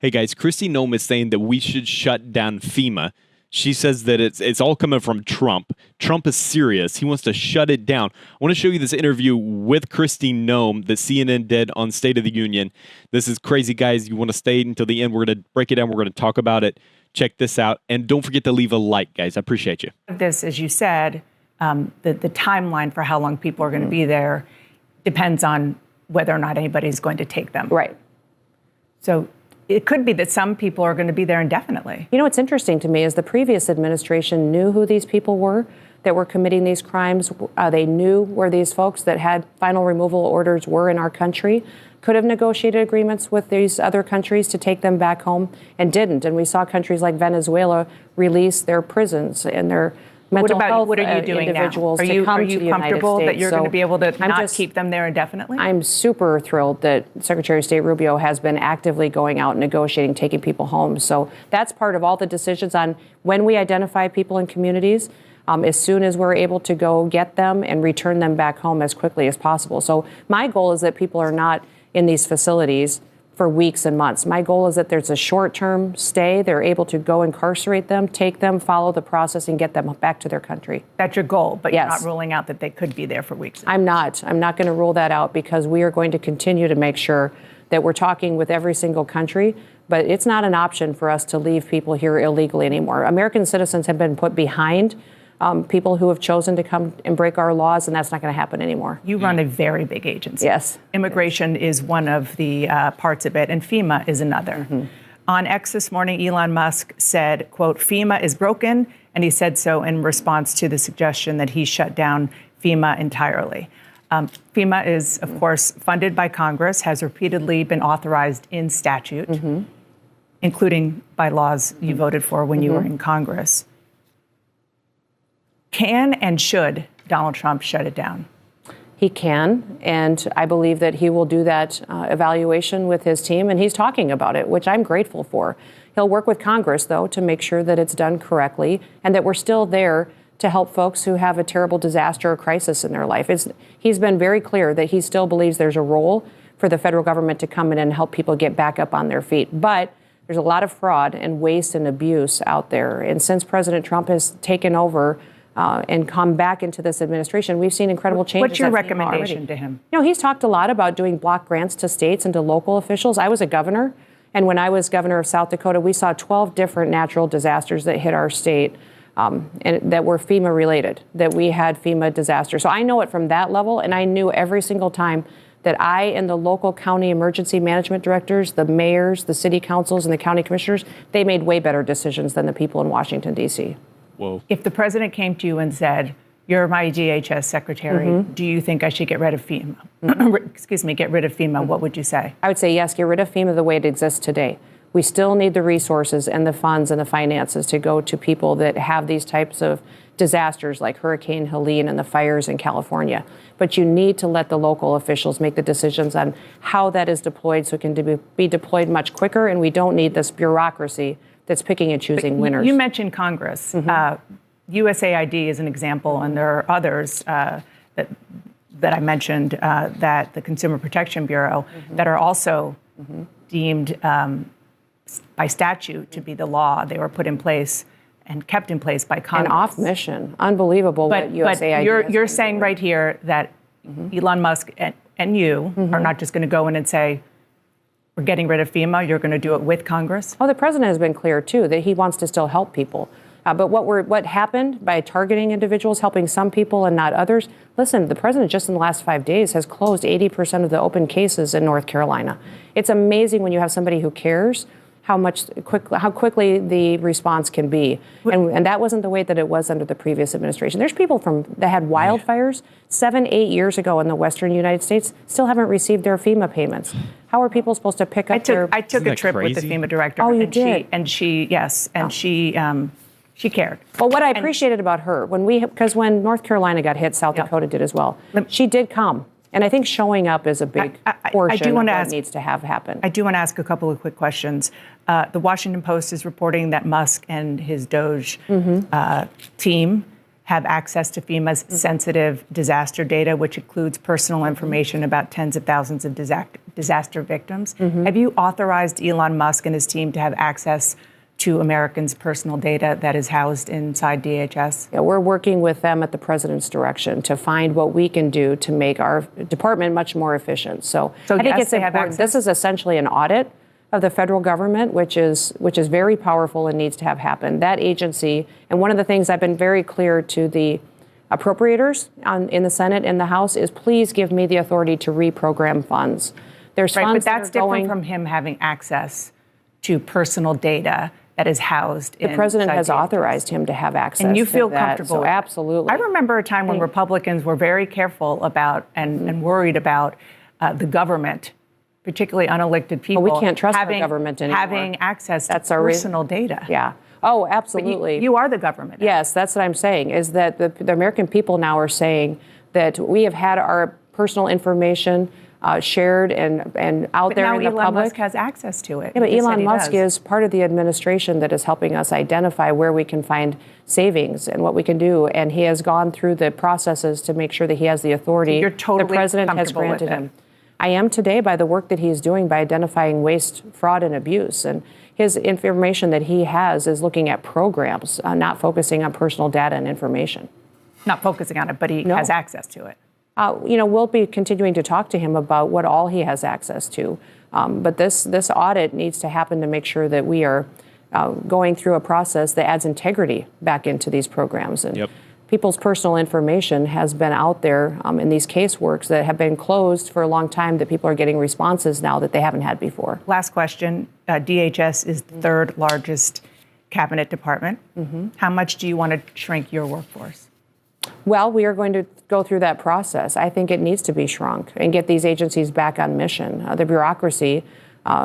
Hey guys, Kristi Noem is saying that we should shut down FEMA. She says that it's all coming from Trump. Trump is serious. He wants to shut it down. I want to show you this interview with Kristi Noem that CNN did on State of the Union. This is crazy, guys. You want to stay until the end. We're going to break it down. We're going to talk about it. Check this out. And don't forget to leave a like, guys. I appreciate you. This, as you said, the timeline for how long people are going to be there depends on whether or not anybody's going to take them. Right. So it could be that some people are going to be there indefinitely. You know, what's interesting to me is the previous administration knew who these people were that were committing these crimes. They knew where these folks that had final removal orders were in our country, could have negotiated agreements with these other countries to take them back home, and didn't. And we saw countries like Venezuela release their prisons and their mental health what are you doing individuals now? to come to the United States. Are you comfortable that you're going to be able to not keep them there indefinitely? I'm super thrilled that Secretary of State Rubio has been actively going out and negotiating, taking people home. So that's part of all the decisions on when we identify people in communities. As soon as we're able to go get them and return them back home as quickly as possible. So my goal is that people are not in these facilities for weeks and months. My goal is that there's a short-term stay. They're able to go incarcerate them, take them, follow the process, and get them back to their country. That's your goal, but yes. You're not ruling out that they could be there for weeks. I'm not going to rule that out, because we are going to continue to make sure that we're talking with every single country. But it's not an option for us to leave people here illegally anymore. American citizens have been put behind people who have chosen to come and break our laws, and that's not going to happen anymore. You run a very big agency. Yes. Immigration is one of the parts of it, and FEMA is another. Mm-hmm. On X this morning, Elon Musk said, quote, FEMA is broken, and he said so in response to the suggestion that he shut down FEMA entirely. FEMA is, of course, funded by Congress, has repeatedly been authorized in statute, including by laws you voted for when you were in Congress. Can and should Donald Trump shut it down? He can, and I believe that he will do that evaluation with his team, and he's talking about it, which I'm grateful for. He'll work with Congress, though, to make sure that it's done correctly and that we're still there to help folks who have a terrible disaster or crisis in their life. He's been very clear that he still believes there's a role for the federal government to come in and help people get back up on their feet. But there's a lot of fraud and waste and abuse out there. And since President Trump has taken over and come back into this administration, we've seen incredible changes. What's your recommendation to him? You know, he's talked a lot about doing block grants to states and to local officials. I was a governor, and when I was governor of South Dakota, we saw 12 different natural disasters that hit our state and that were FEMA related, that we had FEMA disasters. So I know it from that level, and I knew every single time that I and the local county emergency management directors, the mayors, the city councils, and the county commissioners, they made way better decisions than the people in Washington, D.C. Whoa. If the president came to you and said, you're my DHS secretary, do you think I should get rid of FEMA? Get rid of FEMA. What would you say? I would say yes, get rid of FEMA the way it exists today. We still need the resources and the funds and the finances to go to people that have these types of disasters like Hurricane Helene and the fires in California. But you need to let the local officials make the decisions on how that is deployed so it can be deployed much quicker, and we don't need this bureaucracy that's picking and choosing winners. You mentioned Congress. USAID is an example, and there are others that I mentioned, that the Consumer Protection Bureau, that are also deemed by statute to be the law. They were put in place and kept in place by Congress. And off mission. Unbelievable what USAID But you're saying right here that Elon Musk and you are not just going to go in and say, we're getting rid of FEMA, you're going to do it with Congress? Oh, the president has been clear, too, that he wants to still help people. But what happened by targeting individuals, helping some people and not others? Listen, the president just in the last 5 days has closed 80% of the open cases in North Carolina. It's amazing when you have somebody who cares how quickly the response can be. And that wasn't the way that it was under the previous administration. There's people that had wildfires 7-8 years ago in the western United States still haven't received their FEMA payments. How are people supposed to pick up I took a trip with the FEMA director. Oh, you did? She cared. Well, what I appreciated about her, because when North Carolina got hit, South Dakota did as well, she did come. And I think showing up is a big portion of what needs to have happen. I do want to ask a couple of quick questions. The Washington Post is reporting that Musk and his Doge team have access to FEMA's sensitive disaster data, which includes personal information about tens of thousands of disaster victims. Have you authorized Elon Musk and his team to have access to Americans' personal data that is housed inside DHS? Yeah, we're working with them at the president's direction to find what we can do to make our department much more efficient. So I think it's important. This is essentially an audit of the federal government, which is very powerful and needs to have happen. That agency, and one of the things I've been very clear to the appropriators in the Senate and the House is, please give me the authority to reprogram funds. There's funds but that's different from him having access to personal data that is housed in. The president has authorized him to have access. And you feel to that, comfortable? So absolutely. I remember a time when Republicans were very careful about and worried about the government, particularly unelected people. Well, we can't trust our government anymore. Having access to personal data. Yeah. Oh, absolutely. You are the government. Yes, that's what I'm saying, is that the American people now are saying that we have had our personal information shared and out there in the public. Elon Musk has access to it. Yeah, but Elon Musk is part of the administration that is helping us identify where we can find savings and what we can do. And he has gone through the processes to make sure that he has the authority. You're totally the president has granted him. I am today by the work that he is doing by identifying waste, fraud, and abuse. And his information that he has is looking at programs, not focusing on personal data and information. Not focusing on it, but he has access to it. We'll be continuing to talk to him about what all he has access to. But this audit needs to happen to make sure that we are going through a process that adds integrity back into these programs. And people's personal information has been out there in these caseworks that have been closed for a long time, that people are getting responses now that they haven't had before. Last question. DHS is the third largest cabinet department. How much do you want to shrink your workforce? Well, we are going to go through that process. I think it needs to be shrunk and get these agencies back on mission. The bureaucracy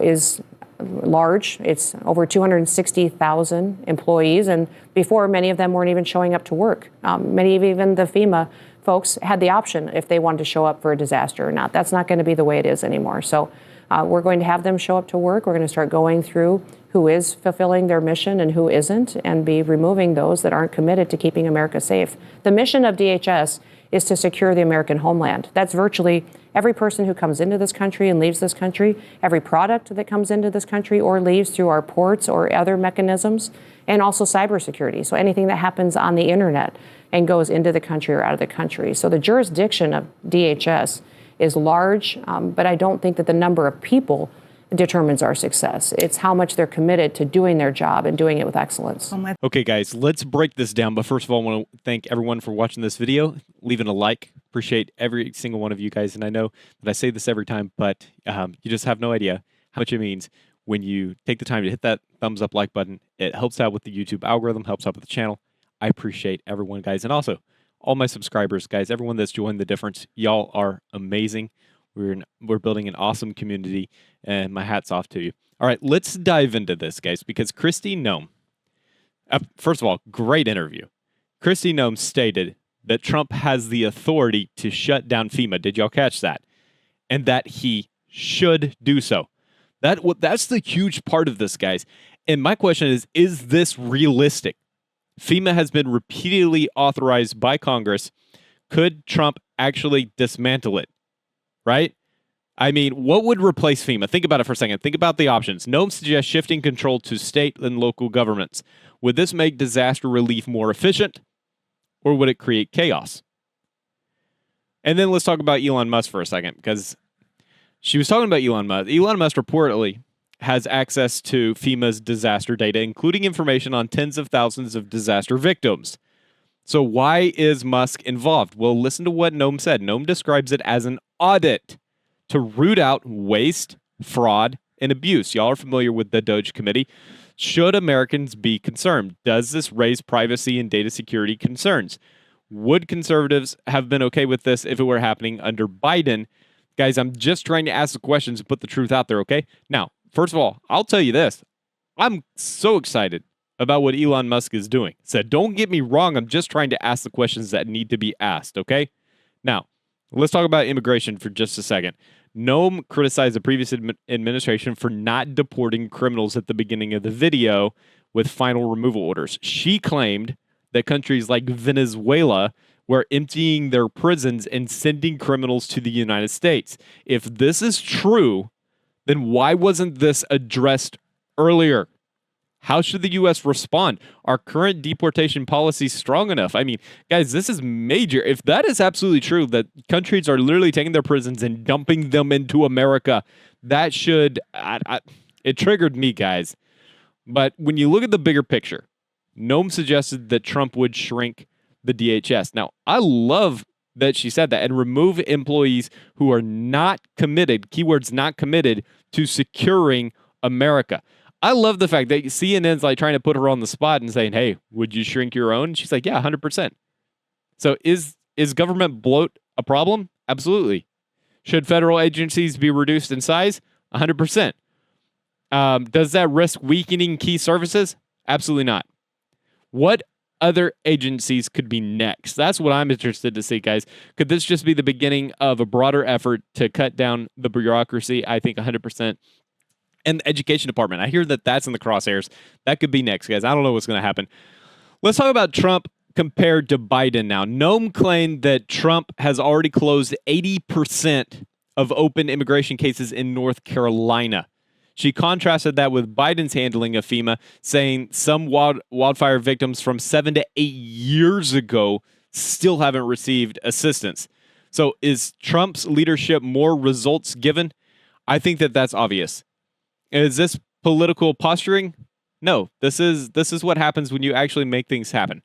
is large. It's over 260,000 employees, and before, many of them weren't even showing up to work. Many of even the FEMA folks had the option if they wanted to show up for a disaster or not. That's not going to be the way it is anymore. So we're going to have them show up to work. We're going to start going through who is fulfilling their mission and who isn't, and be removing those that aren't committed to keeping America safe. The mission of DHS is to secure the American homeland. That's virtually every person who comes into this country and leaves this country, every product that comes into this country or leaves through our ports or other mechanisms, and also cybersecurity. So anything that happens on the internet and goes into the country or out of the country. So the jurisdiction of DHS is large, but I don't think that the number of people determines our success. It's how much they're committed to doing their job and doing it with excellence. Okay, guys, let's break this down. But first of all, I want to thank everyone for watching this video, leaving a like. Appreciate every single one of you guys. And I know that I say this every time, but you just have no idea how much it means when you take the time to hit that thumbs up like button. It helps out with the YouTube algorithm, helps out with the channel. I appreciate everyone, guys. And also, all my subscribers, guys, everyone that's joined the difference, y'all are amazing. We're building an awesome community, and my hat's off to you. All right, let's dive into this, guys, because Kristi Noem, first of all, great interview. Kristi Noem stated that Trump has the authority to shut down FEMA. Did y'all catch that? And that he should do so. That's the huge part of this, guys. And my question is this realistic? FEMA has been repeatedly authorized by Congress. Could Trump actually dismantle it? Right? I mean, what would replace FEMA? Think about it for a second. Think about the options. Noem suggests shifting control to state and local governments. Would this make disaster relief more efficient, or would it create chaos? And then let's talk about Elon Musk for a second, because she was talking about Elon Musk. Elon Musk reportedly has access to FEMA's disaster data, including information on tens of thousands of disaster victims. So why is Musk involved? Well, listen to what Noem said. Noem describes it as an audit to root out waste, fraud, and abuse. Y'all are familiar with the DOJ committee. Should Americans be concerned? Does this raise privacy and data security concerns? Would conservatives have been okay with this if it were happening under Biden? Guys, I'm just trying to ask the questions and put the truth out there, okay? Now, first of all, I'll tell you this. I'm so excited about what Elon Musk is doing. So don't get me wrong. I'm just trying to ask the questions that need to be asked, okay? Now, let's talk about immigration for just a second. Noem criticized the previous administration for not deporting criminals at the beginning of the video with final removal orders. She claimed that countries like Venezuela were emptying their prisons and sending criminals to the United States. If this is true, then why wasn't this addressed earlier? How should the U.S. respond? Are current deportation policies strong enough? I mean, guys, this is major. If that is absolutely true, that countries are literally taking their prisons and dumping them into America, that should... it triggered me, guys. But when you look at the bigger picture, Noem suggested that Trump would shrink the DHS. Now, I love that she said that and remove employees who are not committed, keywords not committed, to securing America. I love the fact that CNN's like trying to put her on the spot and saying, hey, would you shrink your own? She's like, yeah, 100%. So is government bloat a problem? Absolutely. Should federal agencies be reduced in size? 100%. Does that risk weakening key services? Absolutely not. What other agencies could be next? That's what I'm interested to see, guys. Could this just be the beginning of a broader effort to cut down the bureaucracy? I think 100%. And the education department. I hear that that's in the crosshairs. That could be next, guys. I don't know what's going to happen. Let's talk about Trump compared to Biden now. Noem claimed that Trump has already closed 80% of open immigration cases in North Carolina. She contrasted that with Biden's handling of FEMA, saying some wildfire victims from 7 to 8 years ago still haven't received assistance. So is Trump's leadership more results given? I think that that's obvious. Is this political posturing? No, this is what happens when you actually make things happen.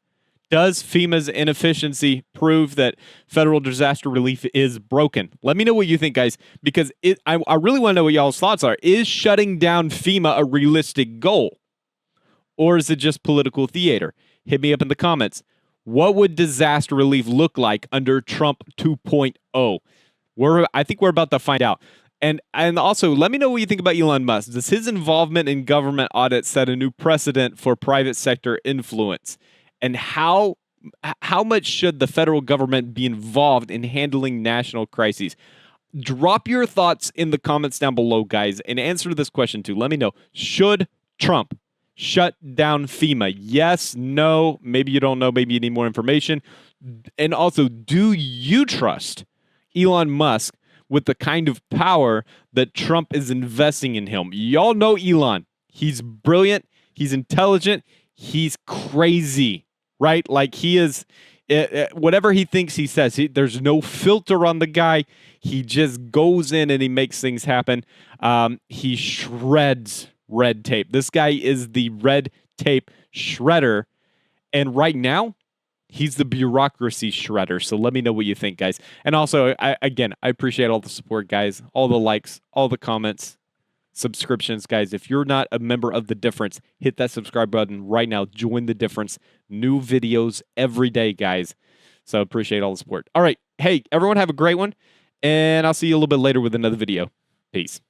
Does FEMA's inefficiency prove that federal disaster relief is broken? Let me know what you think, guys, because I really want to know what y'all's thoughts are. Is shutting down FEMA a realistic goal? Or is it just political theater? Hit me up in the comments. What would disaster relief look like under Trump 2.0? I think we're about to find out. And also, let me know what you think about Elon Musk. Does his involvement in government audits set a new precedent for private sector influence? And how much should the federal government be involved in handling national crises? Drop your thoughts in the comments down below, guys, and answer this question too. Let me know. Should Trump shut down FEMA? Yes, no, maybe you don't know, maybe you need more information. And also, do you trust Elon Musk with the kind of power that Trump is investing in him? Y'all know Elon. He's brilliant. He's intelligent. He's crazy, right? Like he is, whatever he thinks he says. There's no filter on the guy. He just goes in and he makes things happen. He shreds red tape. This guy is the red tape shredder. And right now, he's the bureaucracy shredder. So let me know what you think, guys. And also, I appreciate all the support, guys. All the likes, all the comments, subscriptions, guys. If you're not a member of The Difference, hit that subscribe button right now. Join The Difference. New videos every day, guys. So appreciate all the support. All right. Hey, everyone have a great one. And I'll see you a little bit later with another video. Peace.